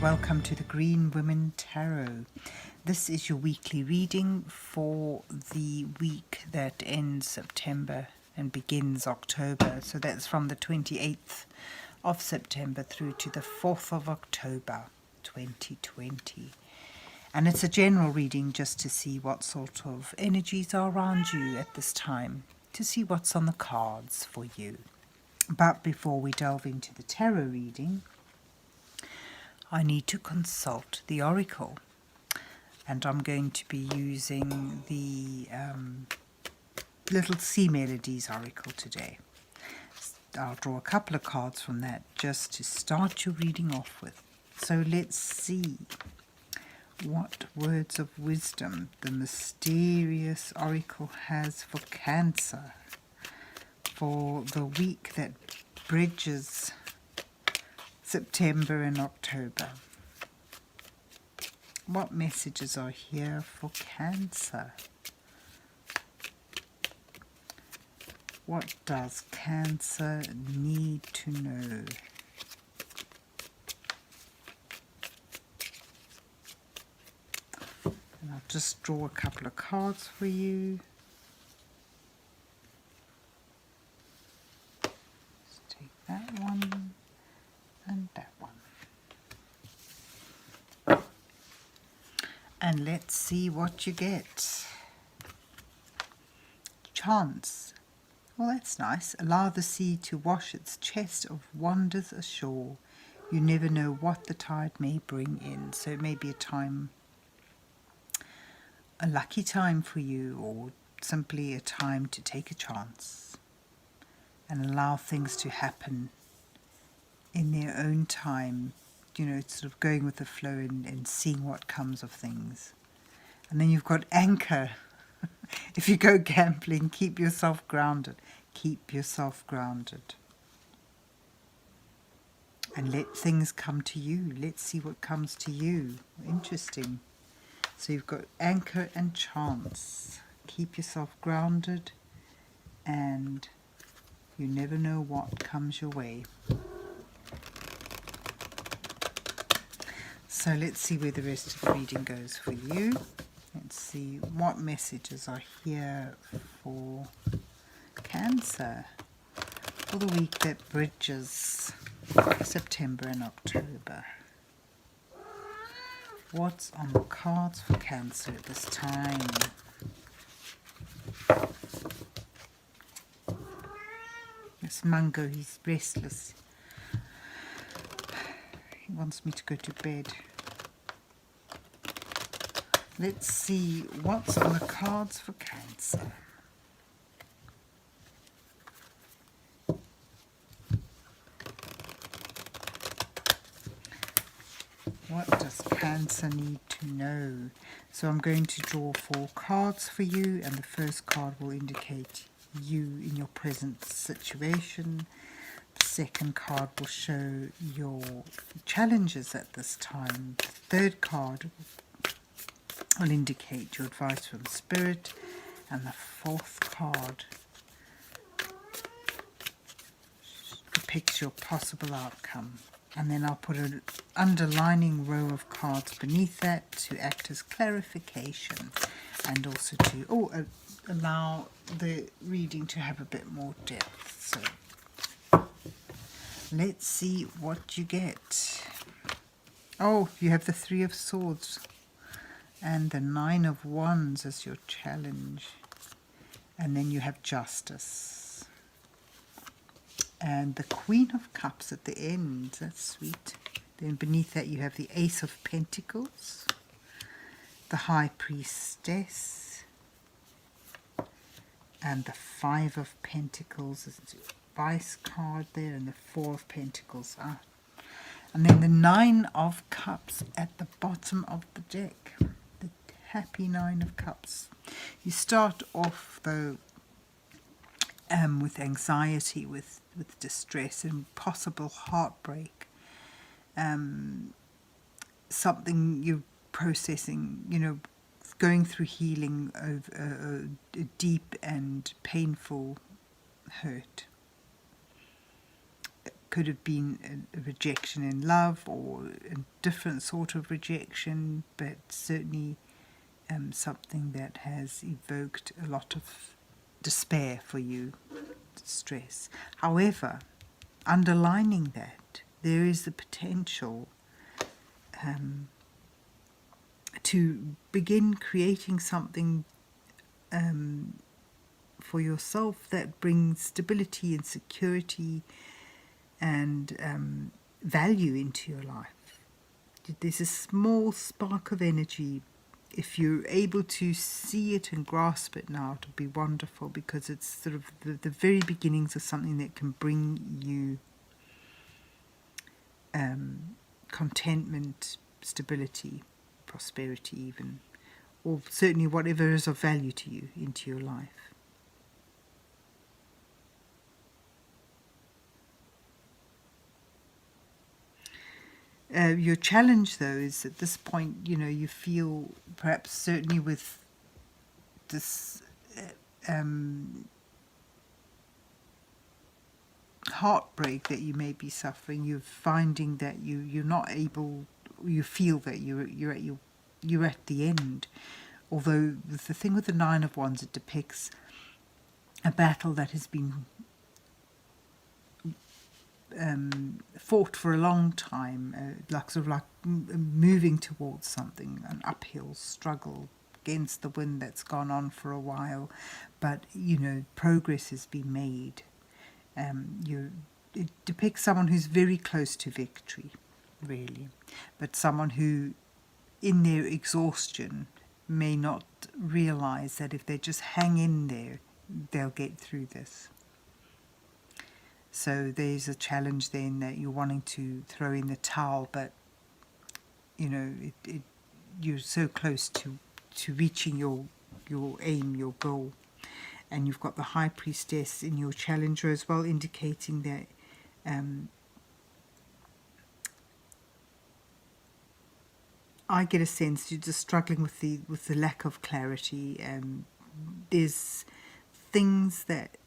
welcome to the Green Women Tarot. This is your weekly reading for the week that ends September and begins October. So that's from the 28th of September through to the 4th of October 2020. And it's a general reading just to see what sort of energies are around you at this time, to see what's on the cards for you. But before we delve into the tarot reading, I need to consult the Oracle, and I'm going to be using the little Sea Melodies Oracle today. I'll draw a couple of cards from that just to start your reading off with. So let's see what words of wisdom the mysterious Oracle has for Cancer for the week that bridges September and October. What messages are here for Cancer? What does Cancer need to know? And I'll just draw a couple of cards for you. Let's take that one and that one. And let's see what you get. Chance. Well, that's nice. Allow the sea to wash its chest of wonders ashore. You never know what the tide may bring in. So it may be a lucky time for you, or simply a time to take a chance and allow things to happen in their own time. You know, it's sort of going with the flow and seeing what comes of things. And then you've got anchor. If you go gambling, keep yourself grounded. Keep yourself grounded. And let things come to you. Let's see what comes to you. Interesting. So you've got anchor and chance. Keep yourself grounded, and you never know what comes your way. So let's see where the rest of the reading goes for you. Let's see what messages are here for Cancer for the week that bridges September and October. What's on the cards for Cancer at this time? This Mungo, he's restless. He wants me to go to bed. Let's see what's on the cards for Cancer. What does Cancer need to know? So I'm going to draw 4 cards for you, and the first card will indicate you in your present situation. The second card will show your challenges at this time. The third card will indicate your advice from Spirit, and the fourth card depicts your possible outcome. And then I'll put an underlining row of cards beneath that to act as clarification, and also to allow the reading to have a bit more depth. So let's see what you get. Oh, you have the 3 of Swords and the 9 of Wands as your challenge. And then you have Justice. And the Queen of Cups at the end. That's sweet. Then beneath that you have the Ace of Pentacles, the High Priestess, and the 5 of Pentacles. There's a Vice card there, and the 4 of Pentacles. And then the 9 of Cups at the bottom of the deck. The happy 9 of Cups. You start off, though, with anxiety, with distress and possible heartbreak. Something you're processing, you know, going through healing of a deep and painful hurt. could have been a rejection in love or a different sort of rejection, but certainly something that has evoked a lot of despair for you, stress. However, underlining that, there is the potential to begin creating something for yourself that brings stability and security and value into your life. There's a small spark of energy. If you're able to see it and grasp it now, it'll be wonderful, because it's sort of the very beginnings of something that can bring you contentment, stability, prosperity even, or certainly whatever is of value to you into your life. Your challenge, though, is at this point, you feel perhaps certainly with this heartbreak that you may be suffering, you're finding that you're not able, you feel that you're at the end. Although the thing with the Nine of Wands, it depicts a battle that has been fought for a long time, like moving towards something, an uphill struggle against the wind that's gone on for a while, but progress has been made. It depicts someone who's very close to victory, really, but someone who, in their exhaustion, may not realize that if they just hang in there, they'll get through this. So there's a challenge then that you're wanting to throw in the towel, but you're so close to reaching your aim, your goal. And you've got the High Priestess in your challenger as well, indicating that I get a sense you're just struggling with the lack of clarity. There's things that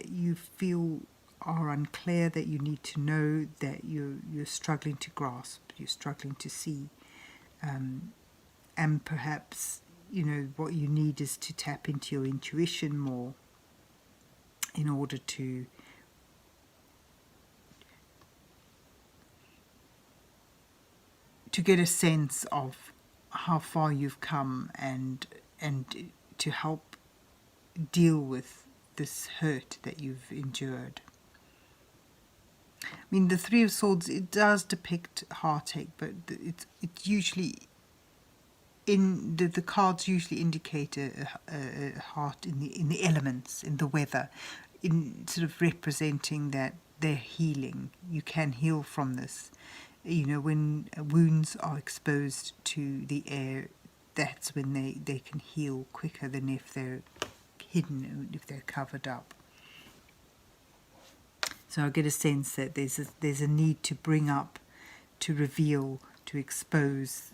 you feel are unclear, that you need to know, that you're struggling to grasp, you're struggling to see, and perhaps what you need is to tap into your intuition more in order to get a sense of how far you've come and to help deal with this hurt that you've endured. I mean, the Three of Swords, it does depict heartache, but it's usually in the cards usually indicate a heart in the elements, in the weather, in sort of representing that they're healing. You can heal from this. When wounds are exposed to the air, that's when they can heal quicker than if they're hidden, if they're covered up. So I get a sense that there's a need to bring up, to reveal, to expose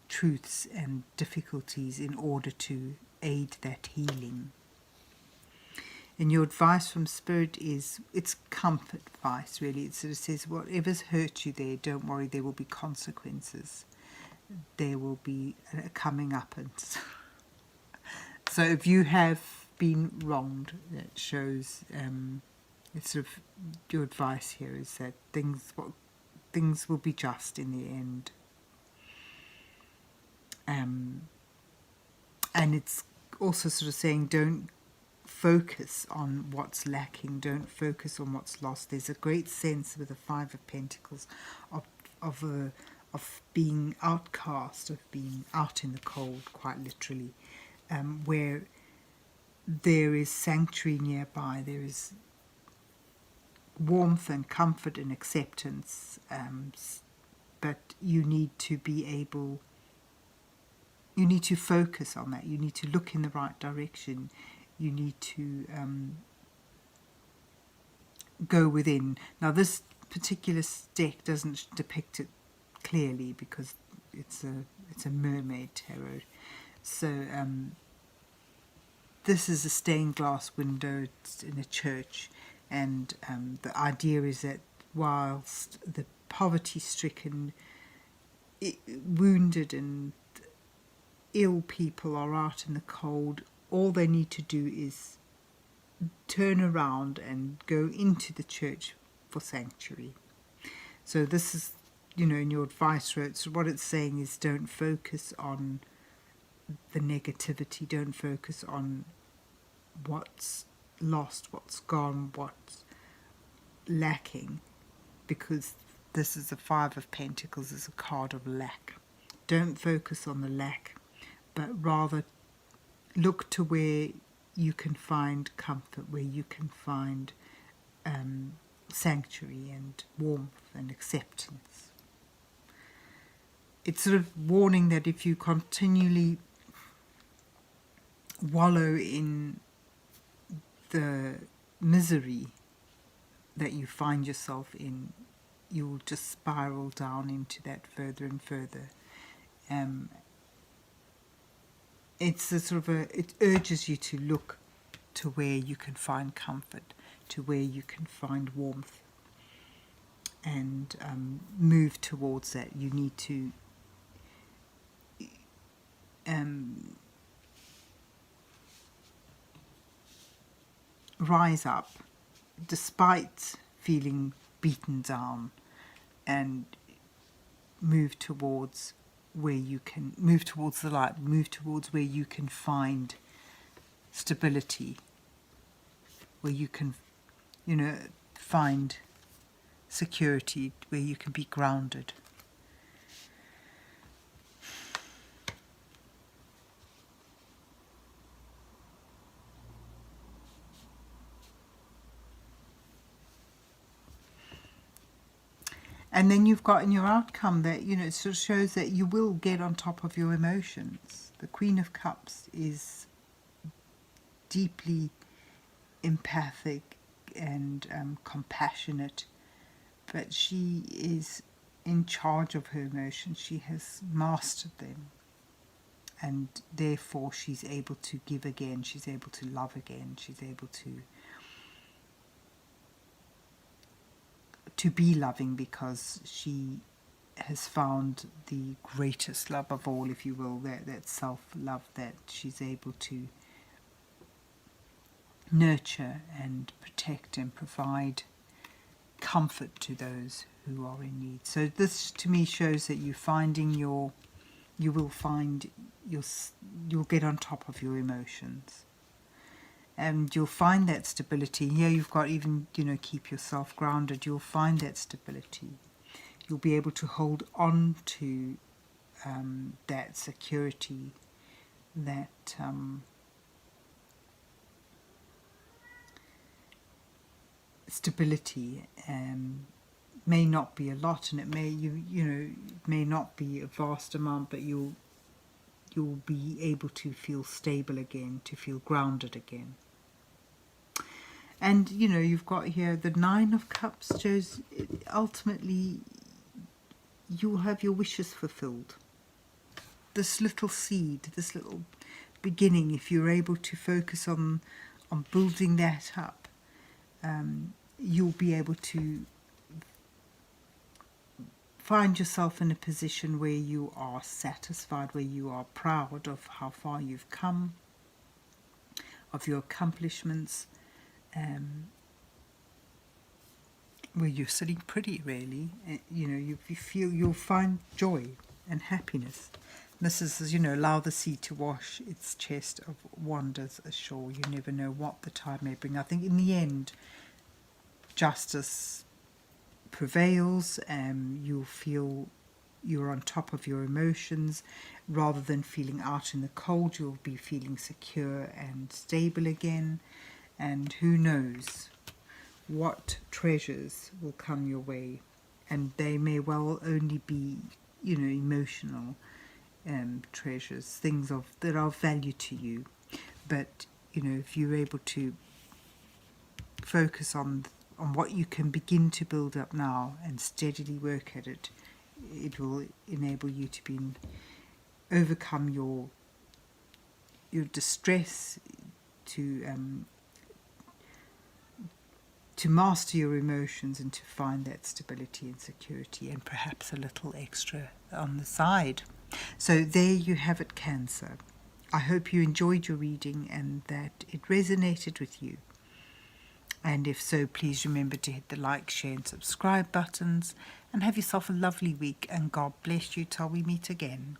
truths and difficulties in order to aid that healing. And your advice from Spirit it's comfort advice, really. It sort of says, whatever's hurt you there, don't worry, there will be consequences. There will be a coming up. And so if you have been wronged, that shows it's sort of your advice here is that things will be just in the end. And it's also sort of saying, don't focus on what's lacking, don't focus on what's lost. There's a great sense with the Five of Pentacles of being outcast, of being out in the cold, quite literally, where there is sanctuary nearby, there is warmth and comfort and acceptance, but you need to be able, you need to focus on that, you need to look in the right direction, you need to go within. Now this particular deck doesn't depict it clearly because it's a mermaid tarot. So this is a stained glass window, it's in a church, and the idea is that whilst the poverty-stricken, wounded and ill people are out in the cold, all they need to do is turn around and go into the church for sanctuary. So this is, in your advice notes, what it's saying is don't focus on the negativity, don't focus on what's lost, what's gone, what's lacking, because this is the Five of Pentacles, is a card of lack. Don't focus on the lack, but rather look to where you can find comfort, where you can find sanctuary and warmth and acceptance. It's sort of warning that if you continually wallow in the misery that you find yourself in, you'll just spiral down into that further and further. It's a sort of it urges you to look to where you can find comfort, to where you can find warmth, and move towards that. You need to rise up despite feeling beaten down, and move towards where you can move towards the light, move towards where you can find stability, where you can, find security, where you can be grounded. And then you've got in your outcome that, it sort of shows that you will get on top of your emotions. The Queen of Cups is deeply empathic and compassionate, but she is in charge of her emotions. She has mastered them, and therefore she's able to give again, she's able to love again, she's able to be loving, because she has found the greatest love of all, if you will, that self-love, that she's able to nurture and protect and provide comfort to those who are in need. So this to me shows that you'll get on top of your emotions, and you'll find that stability. Here you've got even, keep yourself grounded. You'll find that stability. You'll be able to hold on to that security, that stability. May not be a lot, and it may may not be a vast amount, but you'll be able to feel stable again, to feel grounded again. And you've got here the Nine of Cups, shows ultimately you'll have your wishes fulfilled. This little seed, this little beginning, if you're able to focus on building that up, you'll be able to find yourself in a position where you are satisfied, where you are proud of how far you've come, of your accomplishments, where you're sitting pretty, really. You'll find joy and happiness. This is, allow the sea to wash its chest of wonders ashore. You never know what the tide may bring. I think in the end, justice prevails. You'll feel you're on top of your emotions. Rather than feeling out in the cold, you'll be feeling secure and stable again. And who knows what treasures will come your way. And they may well only be, emotional treasures, things that are of value to you. But, if you're able to focus on what you can begin to build up now and steadily work at it, it will enable you to overcome your distress, to to master your emotions and to find that stability and security, and perhaps a little extra on the side. So there you have it, Cancer. I hope you enjoyed your reading and that it resonated with you. And if so, please remember to hit the like, share and subscribe buttons, and have yourself a lovely week, and God bless you till we meet again.